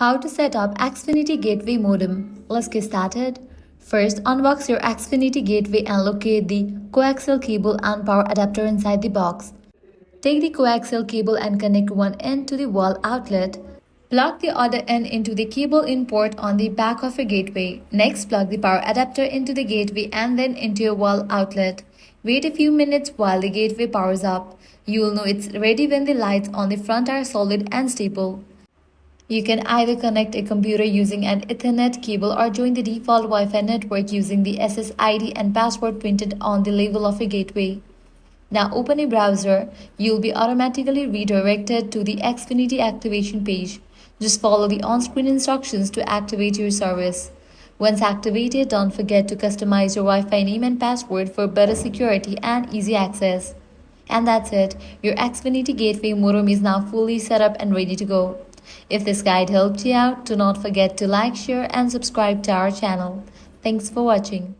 How to set up Xfinity Gateway modem. Let's get started. First, unbox your Xfinity Gateway and locate the coaxial cable and power adapter inside the box. Take the coaxial cable and connect one end to the wall outlet. Plug the other end into the cable in port on the back of your gateway. Next, plug the power adapter into the gateway and then into your wall outlet. Wait a few minutes while the gateway powers up. You will know it's ready when the lights on the front are solid and stable. You can either connect a computer using an Ethernet cable or join the default Wi-Fi network using the SSID and password printed on the label of your gateway. Now open a browser. You'll be automatically redirected to the Xfinity activation page. Just follow the on-screen instructions to activate your service. Once activated, don't forget to customize your Wi-Fi name and password for better security and easy access. And that's it. Your Xfinity Gateway modem is now fully set up and ready to go. If this guide helped you out, do not forget to like, share and subscribe to our channel. Thanks for watching.